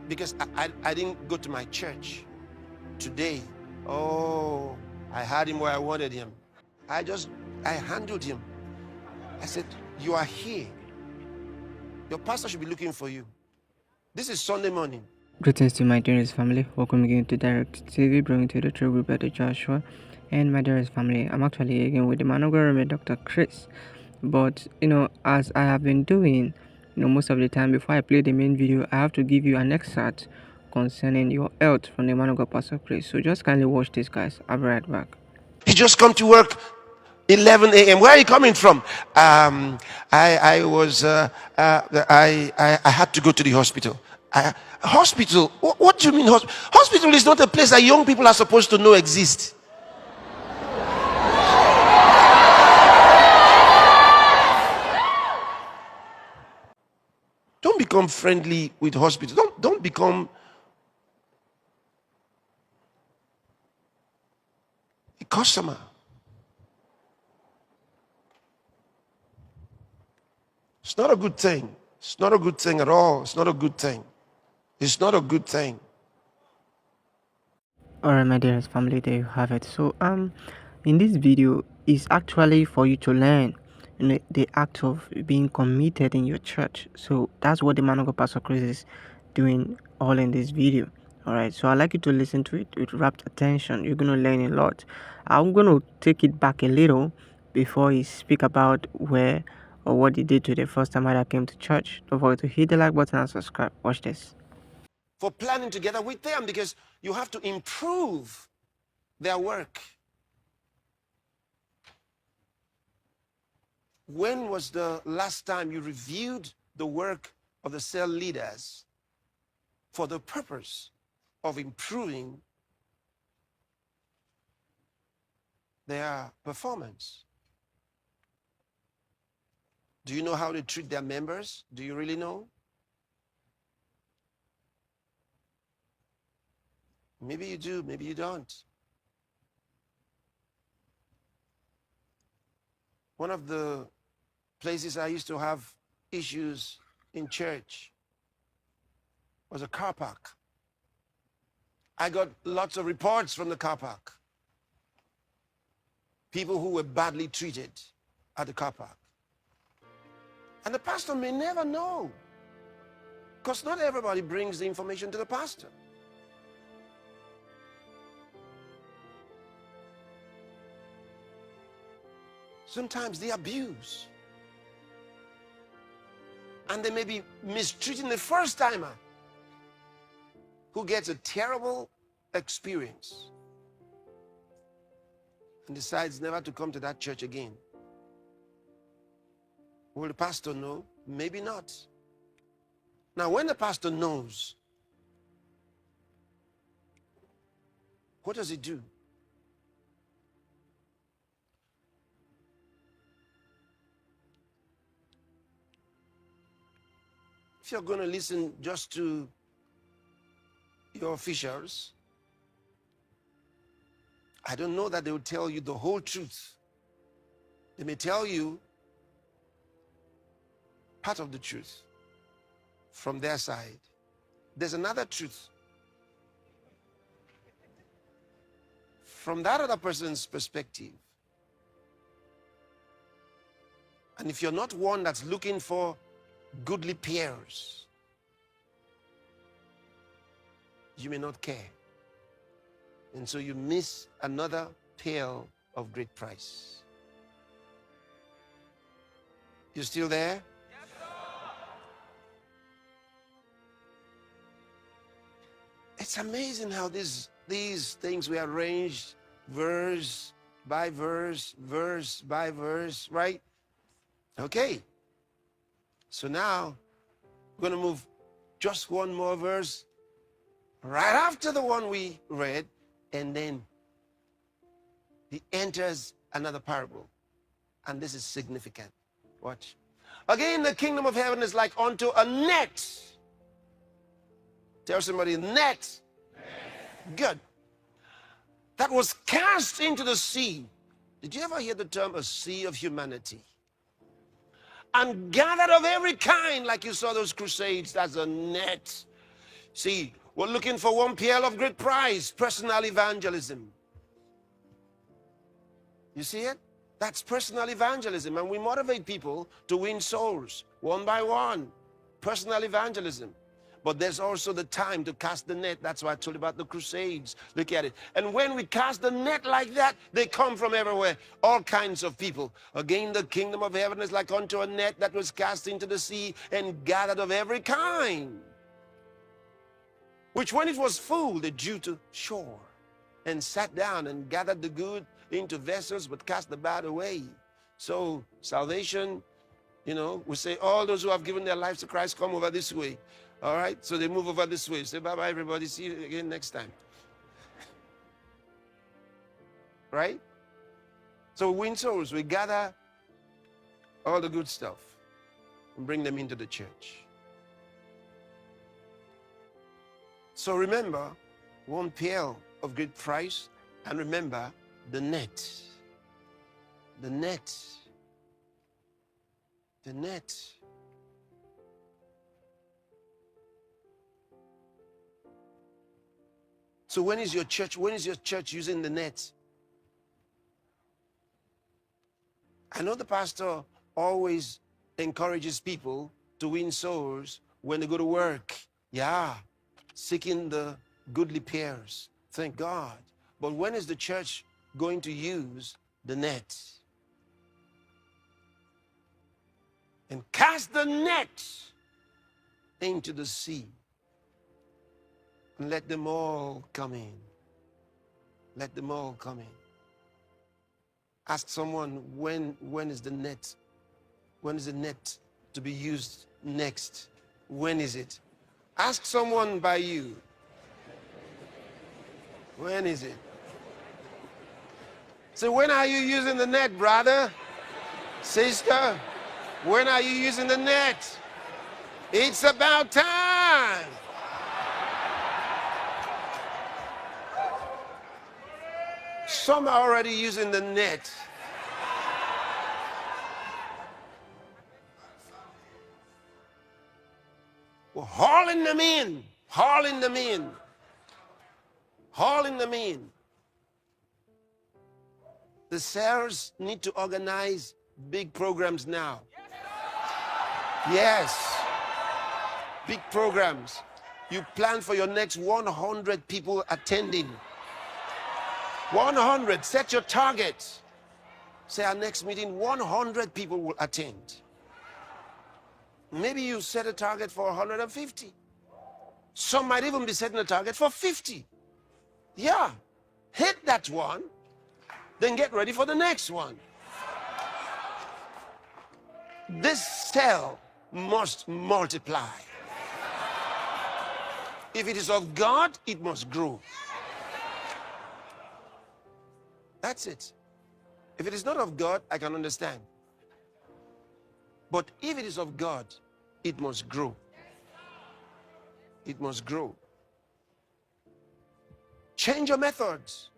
because I didn't go to my church today. Oh, I had him where I wanted him. I handled him. I said, you are here. Your pastor should be looking for you. This is Sunday morning. Greetings to my dearest family. Welcome again to Direct TV, bringing to the True Group at Joshua. And my dearest family, I'm actually again with the man of God, Dr. Chris. But as I have been doing, most of the time before I play the main video, I have to give you an excerpt concerning your health from the man of God, Pastor Chris. So just kindly watch this, guys. I'll be right back. He just come to work 11 a.m. Where are you coming from? I had to go to the hospital. Hospital? What do you mean hospital? Hospital is not a place that young people are supposed to know exists. Don't become friendly with hospital. Don't become a customer. It's not a good thing. It's not a good thing at all. It's not a good thing. It's not a good thing. Alright, my dearest family, there you have it. So in this video is actually for you to learn the act of being committed in your church. So that's what the man of God, Pastor Chris, is doing all in this video. Alright, so I'd like you to listen to it with rapt attention. You're gonna learn a lot. I'm gonna take it back a little before he speak about where or what he did to the first time I came to church. Don't forget to hit the like button and subscribe. Watch this. For planning together with them, because you have to improve their work. When was the last time you reviewed the work of the cell leaders for the purpose of improving their performance? Do you know how they treat their members? Do you really know? Maybe you do, maybe you don't. One of the places I used to have issues in church was a car park. I got lots of reports from the car park. People who were badly treated at the car park. And the pastor may never know, because not everybody brings the information to the pastor. Sometimes they abuse. And they may be mistreating the first timer who gets a terrible experience and decides never to come to that church again. Will the pastor know? Maybe not. Now, when the pastor knows, what does he do? If you're going to listen just to your officials, I don't know that they will tell you the whole truth. They may tell you part of the truth from their side. There's another truth from that other person's perspective. And if you're not one that's looking for goodly peers, you may not care. And so you miss another pearl of great price. You still there? Yes, sir. It's amazing how these things were arranged verse by verse, verse by verse, right? Okay. So now we're going to move just one more verse right after the one we read, and then he enters another parable. And this is significant. Watch. Again, the kingdom of heaven is like unto a net. Tell somebody, net. Good. That was cast into the sea. Did you ever hear the term a sea of humanity? And gathered of every kind, like you saw those crusades, that's a net. See, we're looking for one pearl of great price, personal evangelism. You see it? That's personal evangelism, and we motivate people to win souls one by one. Personal evangelism. But there's also the time to cast the net. That's why I told you about the crusades. Look at it. And when we cast the net like that, they come from everywhere. All kinds of people. Again, the kingdom of heaven is like unto a net that was cast into the sea and gathered of every kind, which when it was full, they drew to shore and sat down and gathered the good into vessels, but cast the bad away. So salvation, you know, we say all those who have given their lives to Christ, come over this way. All right, so they move over this way. Say bye-bye, everybody. See you again next time. Right? So we win souls. We gather all the good stuff and bring them into the church. So remember, one pearl of great price, and remember the net. The net. The net. So when is your church using the net? I know the pastor always encourages people to win souls when they go to work. Yeah, seeking the goodly pairs. Thank God. But when is the church going to use the net? And cast the net into the sea. And let them all come in. Let them all come in. Ask someone, when is the net? When is the net to be used next? When is it? Ask someone by you. When is it? So when are you using the net, brother? Sister? When are you using the net? It's about time. Some are already using the net. We're hauling them in, hauling them in, hauling them in. The sales need to organize big programs now. Yes, big programs. You plan for your next 100 people attending. 100, set your target. Say our next meeting, 100 people will attend. Maybe you set a target for 150. Some might even be setting a target for 50. Yeah, hit that one, then get ready for the next one. This cell must multiply. If it is of God, it must grow. That's it. If it is not of God, I can understand. But if it is of God, it must grow. It must grow. Change your methods.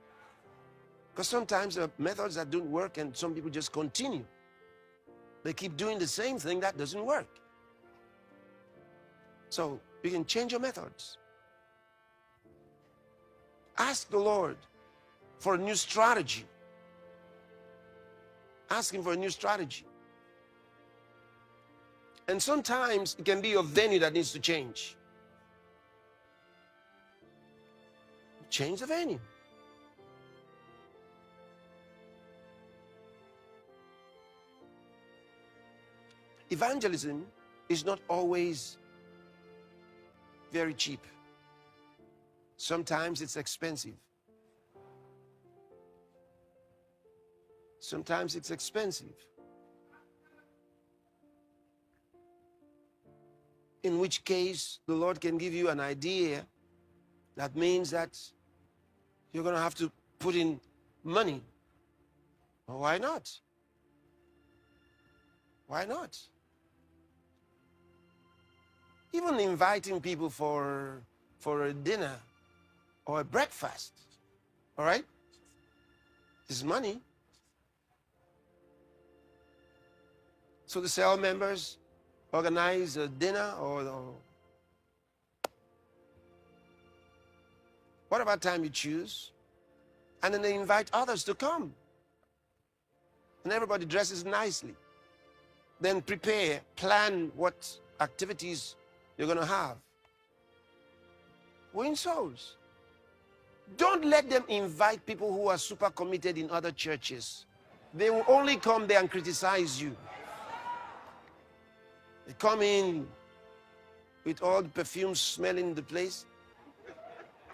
Because sometimes there are methods that don't work and some people just continue. They keep doing the same thing that doesn't work. So you can change your methods. Ask the Lord for a new strategy. Ask him for a new strategy. And sometimes it can be your venue that needs to change. Change the venue. Evangelism is not always very cheap. Sometimes it's expensive. Sometimes it's expensive. In which case, the Lord can give you an idea that means that you're going to have to put in money. Well, why not? Why not? Even inviting people for a dinner or a breakfast, all right, is money. So the cell members organize a dinner or whatever time you choose, and then they invite others to come. And everybody dresses nicely. Then prepare, plan what activities you're going to have. Win souls. Don't let them invite people who are super committed in other churches. They will only come there and criticize you. They come in with all the perfume smelling the place.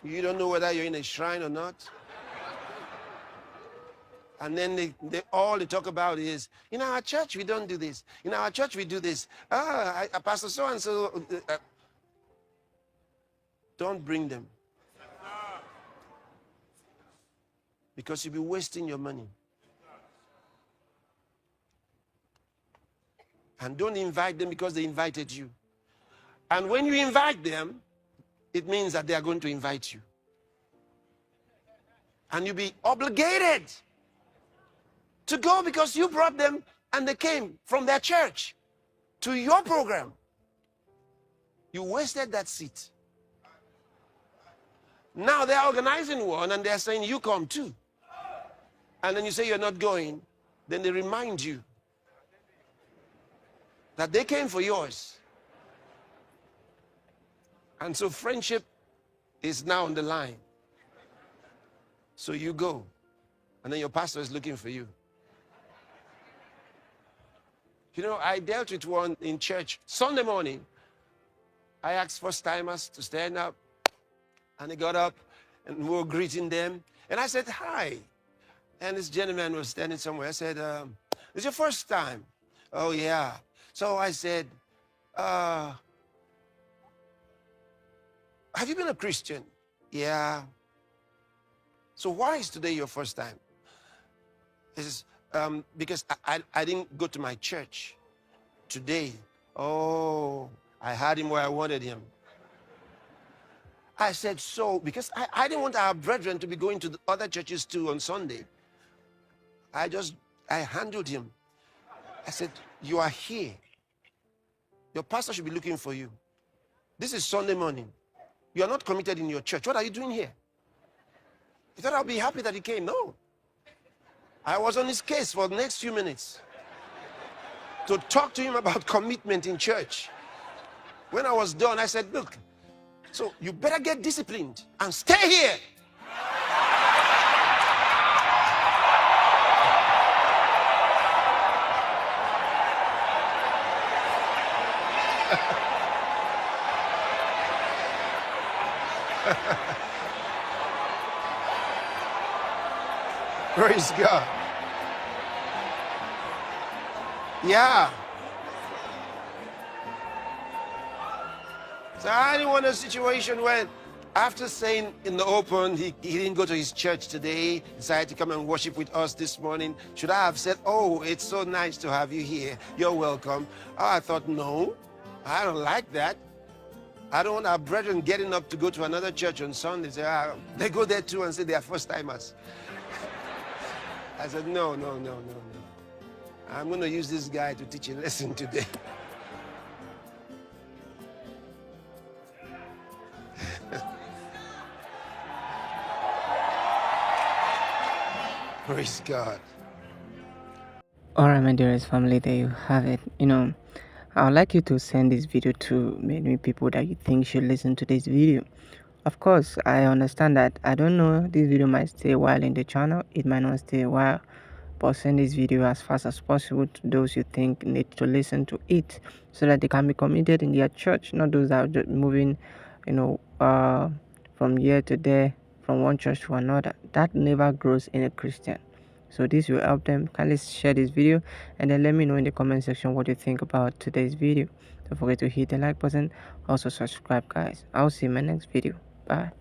You don't know whether you're in a shrine or not. And then they all they talk about is, in our church, we don't do this. In our church, we do this. Pastor so-and-so. Don't bring them. Because you'll be wasting your money. And don't invite them because they invited you. And when you invite them, it means that they are going to invite you. And you'll be obligated to go because you brought them and they came from their church to your program. You wasted that seat. Now they're organizing one and they're saying, you come too. And then you say you're not going. Then they remind you that they came for yours. And so friendship is now on the line. So you go. And then your pastor is looking for you. You know, I dealt with one in church Sunday morning. I asked first-timers to stand up. And they got up and we were greeting them. And I said, hi. And this gentleman was standing somewhere. I said, it's your first time? Oh, yeah. So I said, have you been a Christian? Yeah. So why is today your first time? He says, because I didn't go to my church today. Oh, I had him where I wanted him. I said, so, because I didn't want our brethren to be going to the other churches too on Sunday. I handled him. I said, you are here. Your pastor should be looking for you. This is Sunday morning. You are not committed in your church. What are you doing here? He thought I'll be happy that he came. No. I was on his case for the next few minutes to talk to him about commitment in church. When I was done, I said, look, so you better get disciplined and stay here. Praise God. Yeah. So I didn't want a situation where after saying in the open he didn't go to his church today, decided to come and worship with us this morning. Should I have said, oh, it's so nice to have you here. You're welcome. Oh, I thought, no, I don't like that. I don't want our brethren getting up to go to another church on Sunday. They go there too and say they are first-timers. I said, no. I'm going to use this guy to teach a lesson today. Praise God. All right, my dearest family, there you have it. I would like you to send this video to many people that you think should listen to this video. Of course, I understand that. I don't know, this video might stay a while in the channel. It might not stay a while. But send this video as fast as possible to those you think need to listen to it, so that they can be committed in their church, not those that are just moving, from here to there, from one church to another. That never grows in a Christian. So this will help them. Kindly share this video and then let me know in the comment section what you think about today's video. Don't forget to hit the like button. Also subscribe, guys. I'll see you in my next video. Bye.